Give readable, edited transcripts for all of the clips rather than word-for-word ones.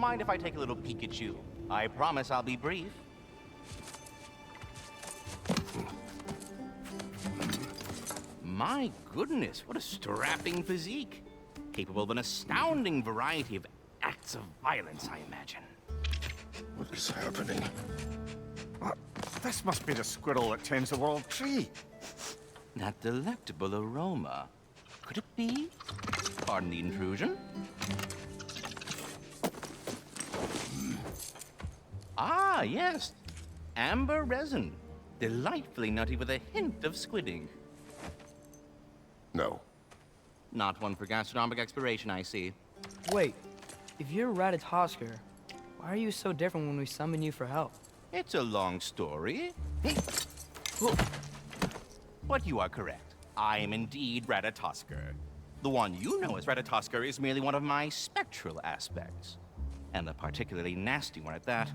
mind if I take a little peek at you? I promise I'll be brief. My goodness, what a strapping physique. Capable of an astounding variety of acts of violence, I imagine. What is happening? What? This must be the squirrel that tends the world tree. That delectable aroma. Could it be? Pardon the intrusion. Ah, yes. Amber resin. Delightfully nutty with a hint of squid ink. No. Not one for gastronomic exploration, I see. Wait, if you're Ratatosker, why are you so different when we summon you for help? It's a long story. But you are correct. I am indeed Ratatosker. The one you know as Ratatosker is merely one of my spectral aspects. And a particularly nasty one at that.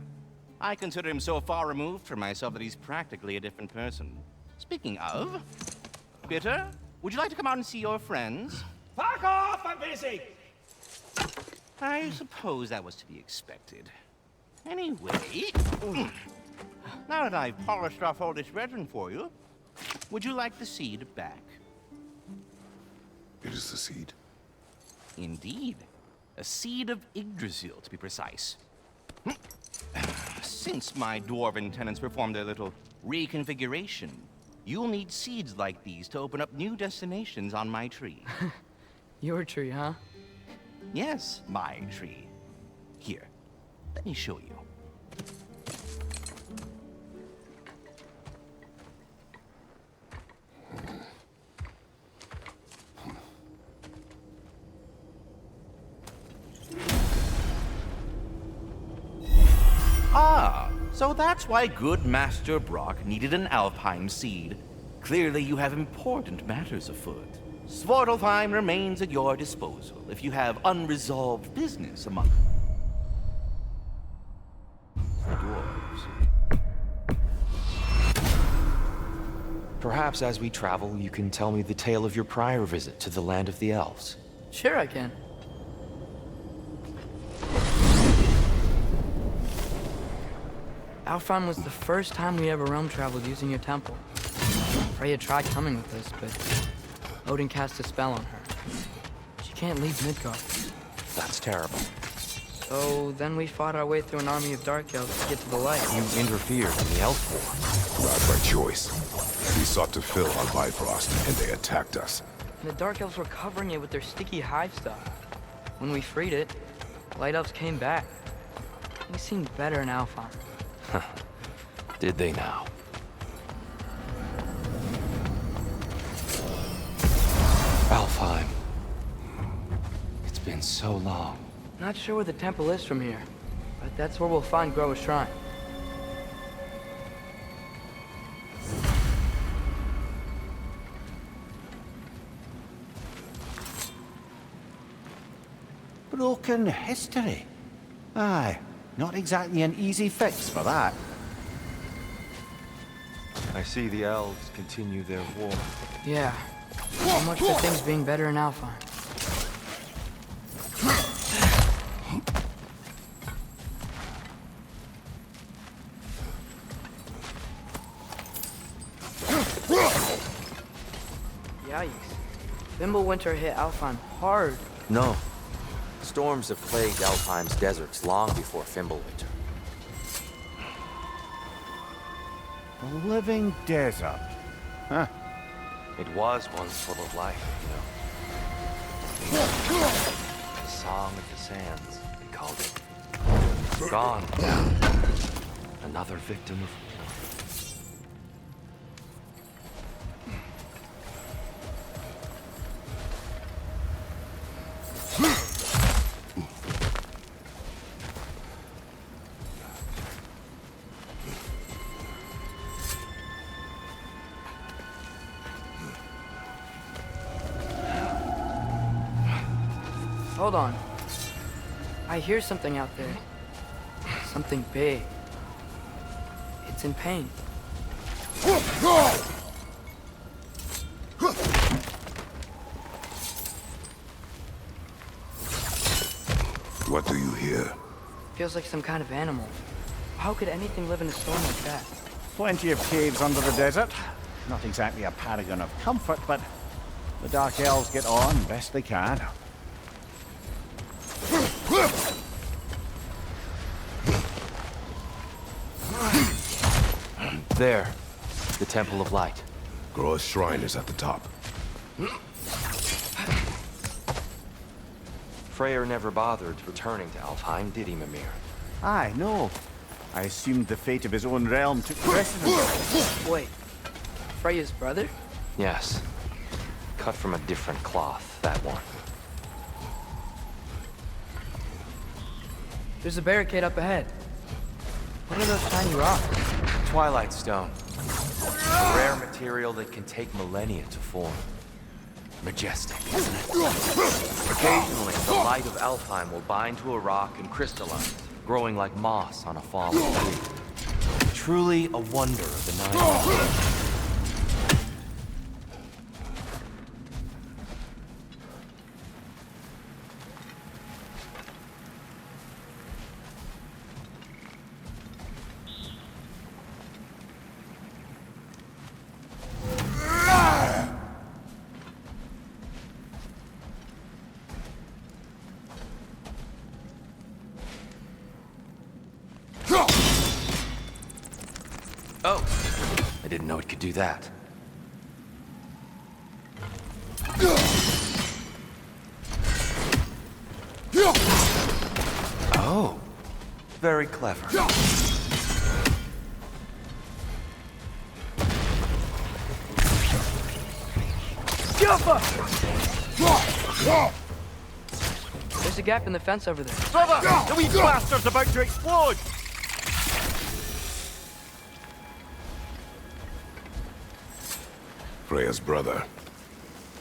I consider him so far removed from myself that he's practically a different person. Speaking of, Bitter, would you like to come out and see your friends? Fuck off! I'm busy! I suppose that was to be expected. Anyway, now that I've polished off all this resin for you, would you like the seed back? It is the seed. Indeed. A seed of Yggdrasil, to be precise. Since my dwarven tenants performed their little reconfiguration, you'll need seeds like these to open up new destinations on my tree. Your tree, huh? Yes, my tree. Here, let me show you. Ah, so that's why good Master Brock needed an Alfheim seed. Clearly you have important matters afoot. Svartalfheim remains at your disposal if you have unresolved business among the dwarves. Perhaps as we travel, you can tell me the tale of your prior visit to the land of the elves. Sure I can. Alfheim was the first time we ever realm traveled using your temple. Freya tried coming with us, but Odin cast a spell on her. She can't leave Midgard. That's terrible. So then we fought our way through an army of dark elves to get to the light. You interfered in the elf war. Not by choice. We sought to fill our Bifrost, and they attacked us. And the dark elves were covering it with their sticky hive stuff. When we freed it, light elves came back. We seemed better in Alfheim. Did they now? Alfheim. It's been so long. Not sure where the temple is from here, but that's where we'll find Groa's shrine. Broken history. Aye, not exactly an easy fix for that. I see the elves continue their war. Yeah. So much for things being better in Alfheim. Yikes. Fimbulwinter hit Alfheim hard. No. Storms have plagued Alfheim's deserts long before Fimbulwinter. A living desert. Huh. It was once full of life, you know. The Song of the Sands, they called it. Gone. Another victim of war. Hold on. I hear something out there. Something big. It's in pain. What do you hear? Feels like some kind of animal. How could anything live in a storm like that? Plenty of caves under the desert. Not exactly a paragon of comfort, but the Dark Elves get on best they can. There, the Temple of Light. Groa's shrine is at the top. Freyr never bothered returning to Alfheim, did he, Mimir? Aye, no. I assumed the fate of his own realm took precedence. Wait, Freya's brother? Yes. Cut from a different cloth, that one. There's a barricade up ahead. What are those tiny rocks? Twilight Stone. A rare material that can take millennia to form. Majestic, isn't it? Occasionally, the light of Alfheim will bind to a rock and crystallize, growing like moss on a fallen tree. Truly a wonder of the Nine. Oh, I didn't know it could do that. Oh, very clever. There's a gap in the fence over there. Brother! The wee bastard's about to explode! Freya's brother.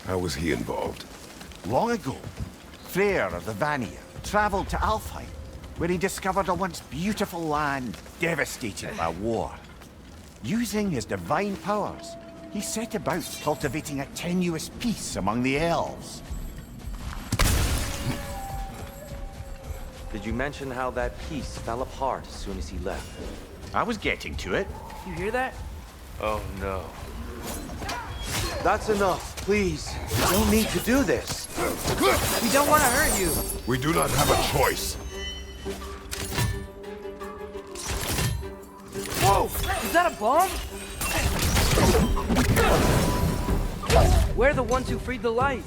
How was he involved? Long ago, Freyr of the Vanir traveled to Alfheim, where he discovered a once beautiful land devastated by war. Using his divine powers, he set about cultivating a tenuous peace among the elves. Did you mention how that piece fell apart as soon as he left? I was getting to it. You hear that? Oh no. That's enough, please. You don't need to do this. We don't want to hurt you. We do not have a choice. Whoa! Is that a bomb? We're the ones who freed the light.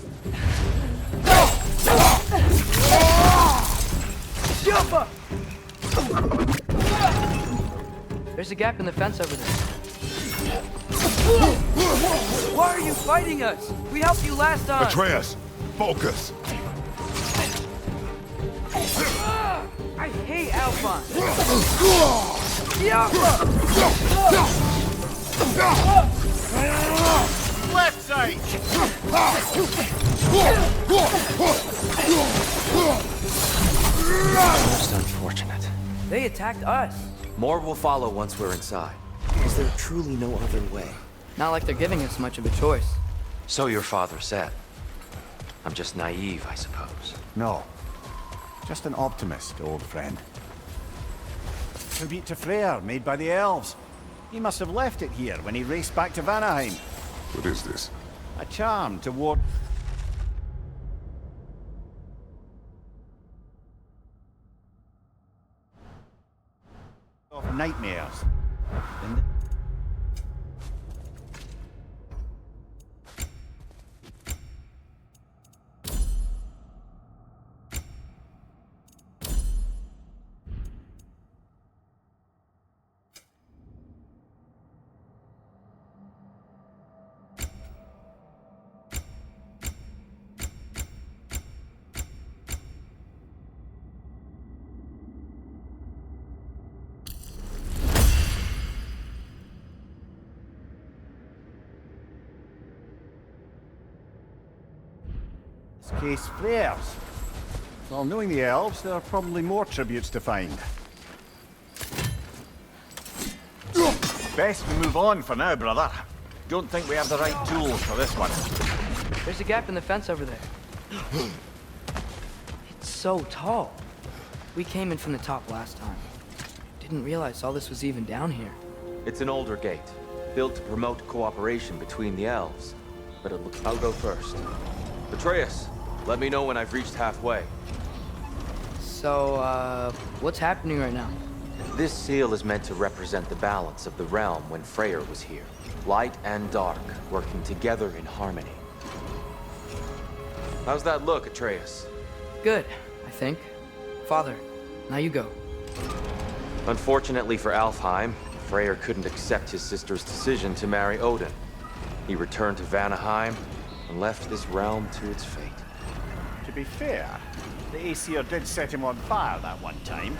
Jumpa! There's a gap in the fence over there. Why are you fighting us? We helped you last time. Atreus, focus. I hate Alphonse. Left side! Most unfortunate. They attacked us. More will follow once we're inside. Is there truly no other way? Not like they're giving us much of a choice. So your father said. I'm just naive, I suppose. No. Just an optimist, old friend. Tribute to Freyr, made by the elves. He must have left it here when he raced back to Vanaheim. What is this? A charm to ward of nightmares. And this case flares. Well, knowing the elves, there are probably more tributes to find. Best we move on for now, brother. Don't think we have the right tools for this one. There's a gap in the fence over there. It's so tall. We came in from the top last time. Didn't realize all this was even down here. It's an older gate, built to promote cooperation between the elves. But it looks... I'll go first. Atreus, let me know when I've reached halfway. So, what's happening right now? This seal is meant to represent the balance of the realm when Freyr was here. Light and dark, working together in harmony. How's that look, Atreus? Good, I think. Father, now you go. Unfortunately for Alfheim, Freyr couldn't accept his sister's decision to marry Odin. He returned to Vanaheim and left this realm to its fate. To be fair, the Aesir did set him on fire that one time.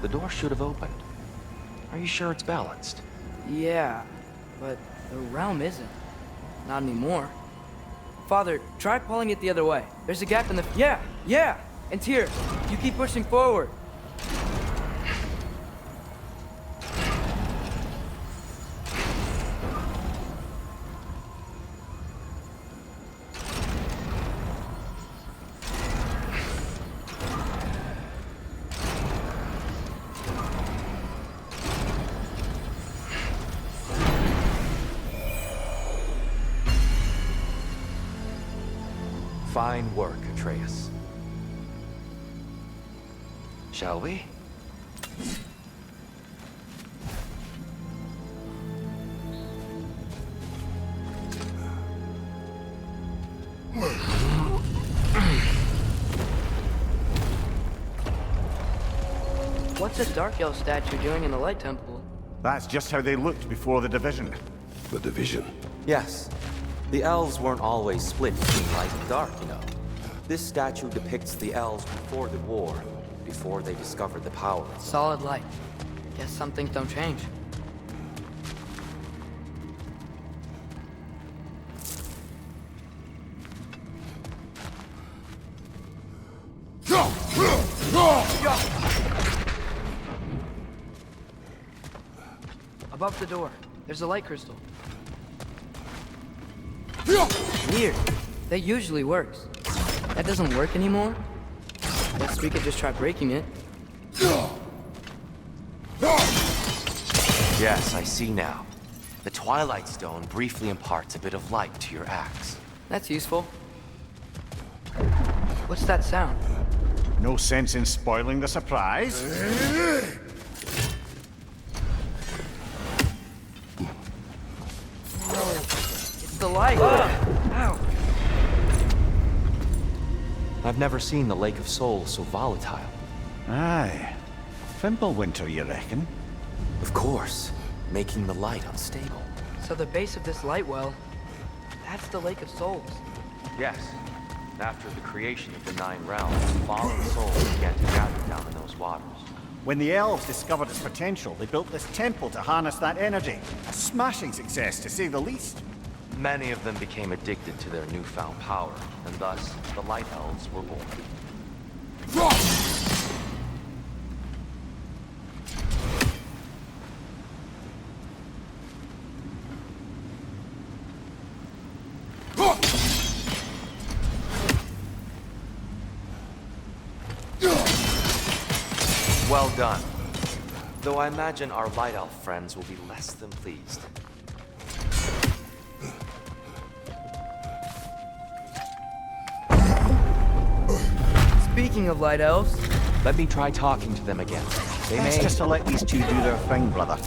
The door should have opened. Are you sure it's balanced? Yeah, but the realm isn't. Not anymore. Father, try pulling it the other way. There's a gap in the... Yeah! And here, you keep pushing forward. Fine work, Atreus. Shall we? What's a Dark Elf statue doing in the Light Temple? That's just how they looked before the division. The division. Yes. The elves weren't always split between light and dark, you know. This statue depicts the elves before the war, before they discovered the power. Solid light. Guess some things don't change. Above the door, there's a light crystal. Weird. That usually works. That doesn't work anymore? Guess we could just try breaking it. Yes, I see now. The Twilight Stone briefly imparts a bit of light to your axe. That's useful. What's that sound? No sense in spoiling the surprise. It's the light! Ow! I've never seen the Lake of Souls so volatile. Aye. Fimbulwinter, you reckon? Of course, making the light unstable. So the base of this light well, that's the Lake of Souls. Yes. After the creation of the Nine Realms, fallen souls began to gather down in those waters. When the elves discovered its potential, they built this temple to harness that energy. A smashing success, to say the least. Many of them became addicted to their newfound power, and thus, the Light Elves were born. Well done. Though I imagine our Light Elf friends will be less than pleased. Speaking of light elves, Let me try talking to them again. They That's may... just to let these two do their thing, brother.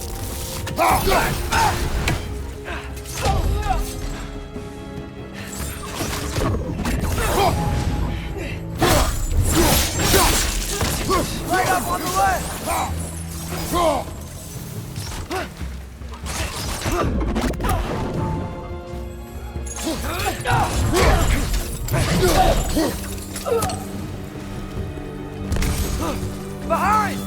light up on the left! Behind!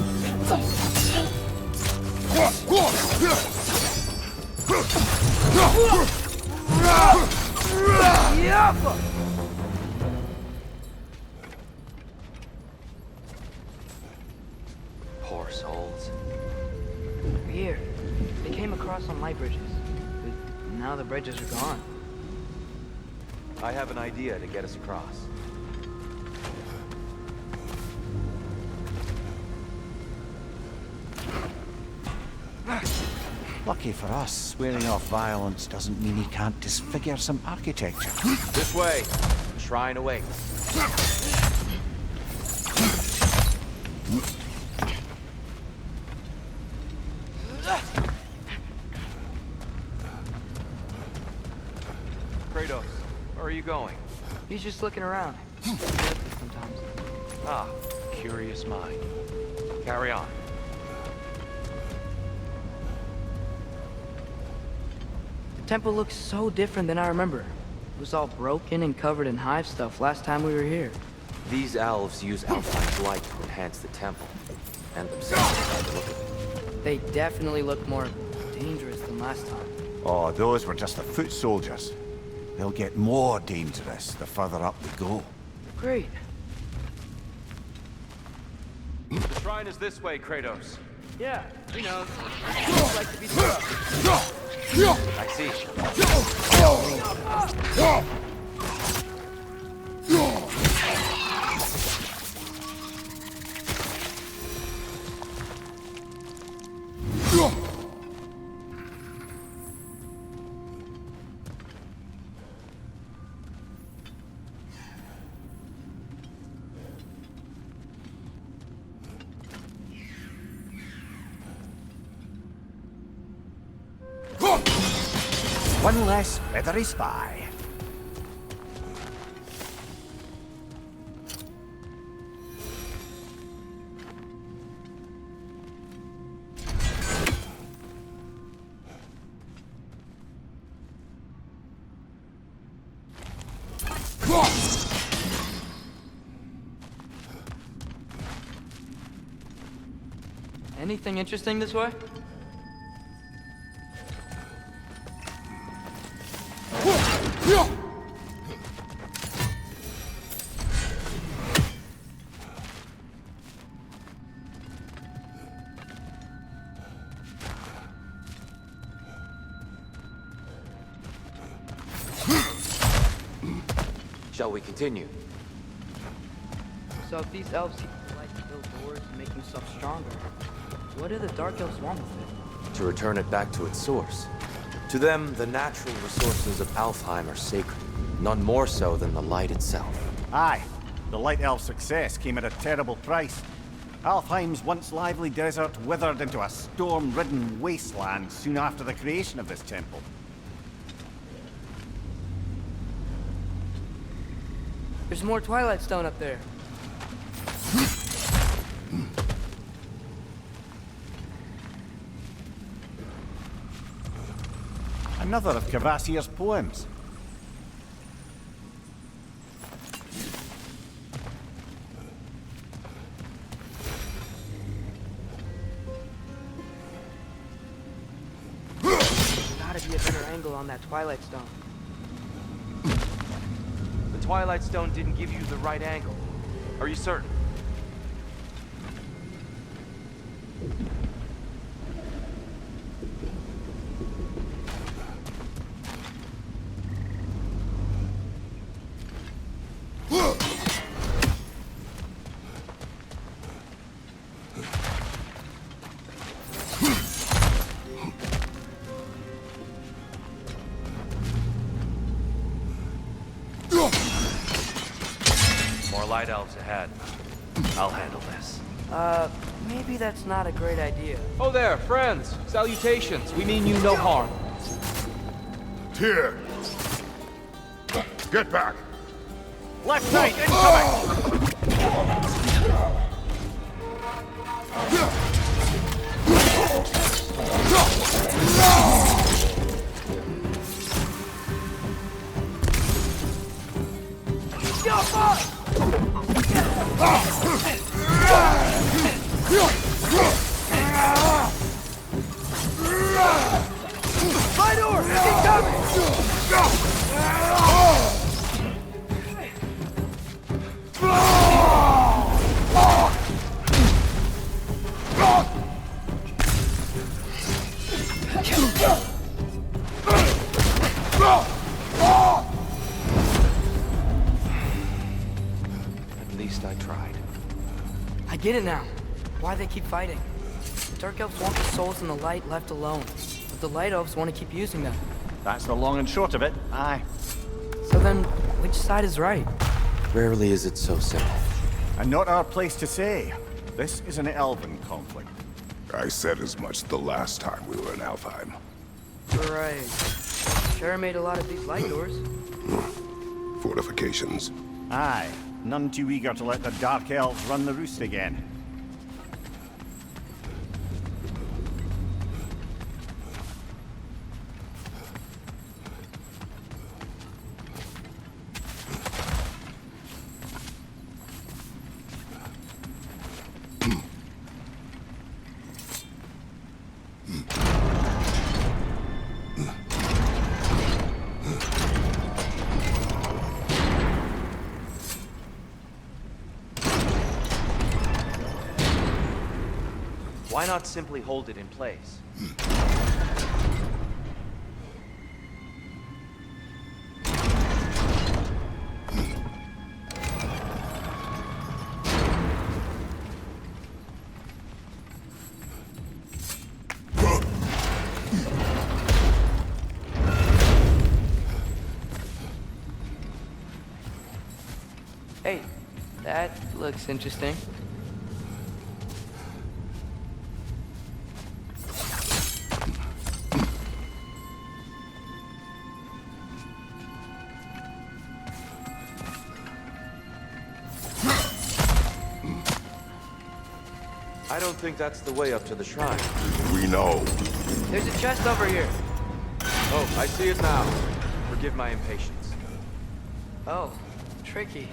Poor souls. Weird. They came across on light bridges, but now the bridges are gone. I have an idea to get us across. Lucky for us, swearing off violence doesn't mean he can't disfigure some architecture. This way. Shrine awaits. Kratos, where are you going? He's just looking around. Sometimes. Ah, curious mind. Carry on. The temple looks so different than I remember. It was all broken and covered in hive stuff last time we were here. These elves use Alpine light to enhance the temple, and themselves by the look of it. They definitely look more dangerous than last time. Oh, those were just the foot soldiers. They'll get more dangerous the further up we go. Great. The shrine is this way, Kratos. Yeah, you know, I'd like to be tough. I see. One less feathery spy. Anything interesting this way? Shall we continue? So if these elves use light to build doors and make themselves stronger, what do the Dark Elves want with it? To return it back to its source. To them, the natural resources of Alfheim are sacred, none more so than the light itself. Aye, the Light Elf's success came at a terrible price. Alfheim's once lively desert withered into a storm-ridden wasteland soon after the creation of this temple. There's more Twilight Stone up there. Another of Kvasir's poems. Gotta be a better angle on that Twilight Stone. The Twilight Stone didn't give you the right angle. Are you certain? Light elves ahead. I'll handle this. Maybe that's not a great idea. Oh there, friends. Salutations. We mean you no harm. Tyr! Get back! Left side, incoming! Baldur! Incoming! get it now. Why they keep fighting. The Dark Elves want the souls in the light left alone, but the Light Elves want to keep using them. That's the long and short of it. Aye. So then, which side is right? Rarely is it so simple. And not our place to say. This is an elven conflict. I said as much the last time we were in Alfheim. Right. Sure made a lot of these light doors. Fortifications. Aye. None too eager to let the Dark Elves run the roost again. Why not simply hold it in place? Hey, that looks interesting. I don't think that's the way up to the shrine. We know. There's a chest over here. Oh, I see it now. Forgive my impatience. Oh, tricky.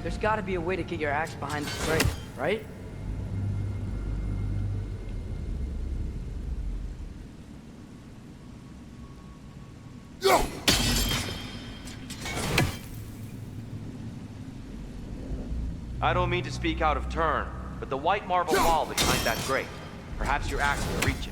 There's gotta be a way to get your axe behind the spray, right? I don't mean to speak out of turn, but the white marble wall behind that grate. Perhaps your axe will reach it.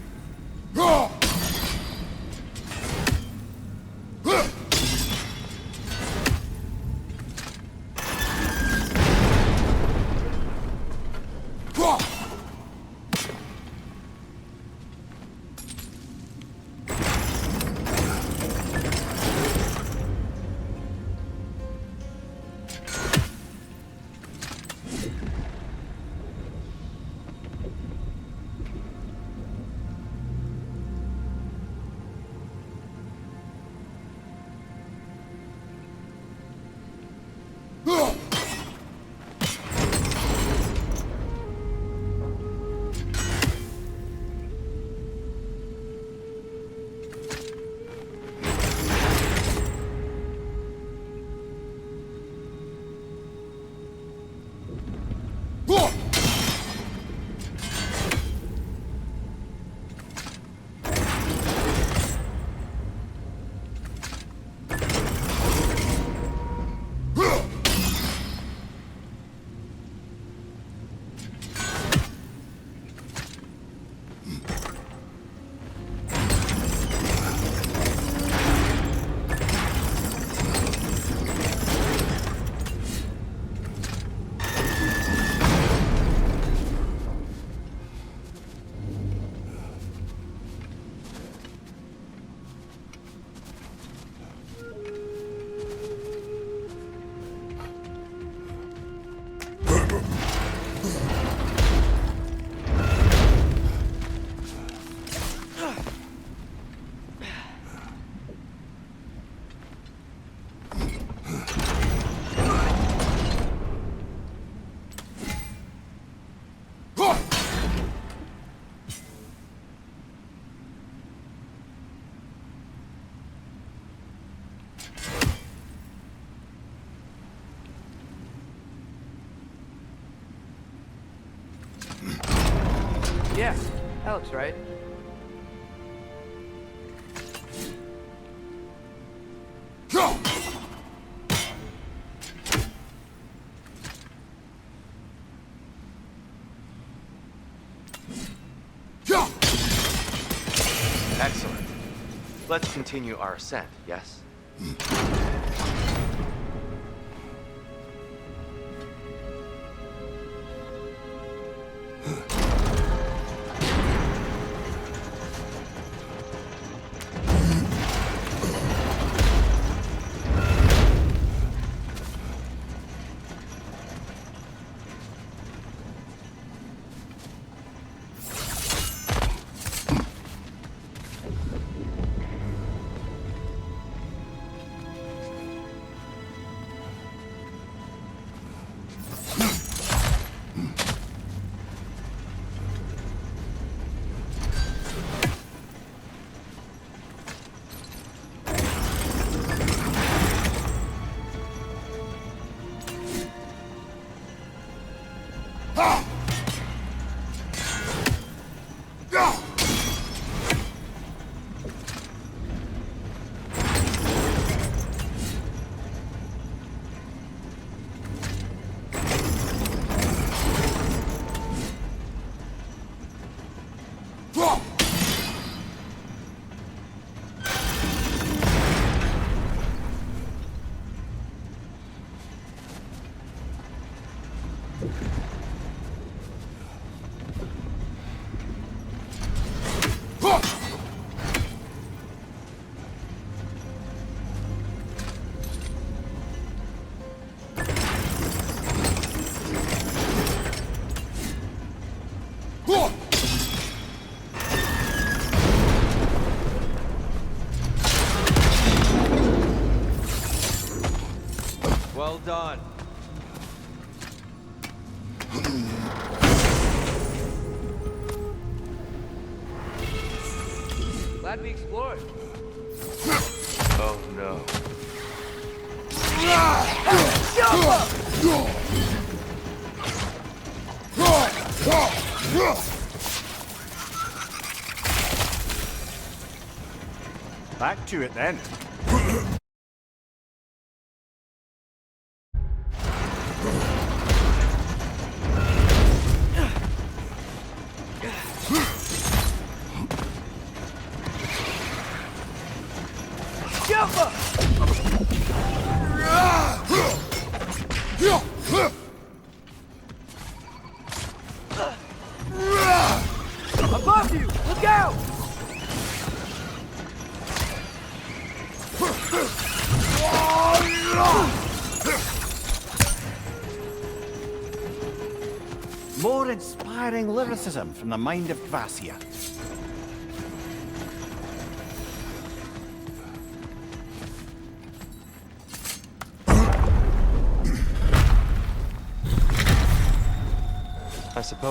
Yeah, that looks right. Excellent. Let's continue our ascent, yes? Well done. Glad we explored. Oh no. Back to it then. Above you! Look out! More inspiring lyricism from the mind of Kvasir. I suppose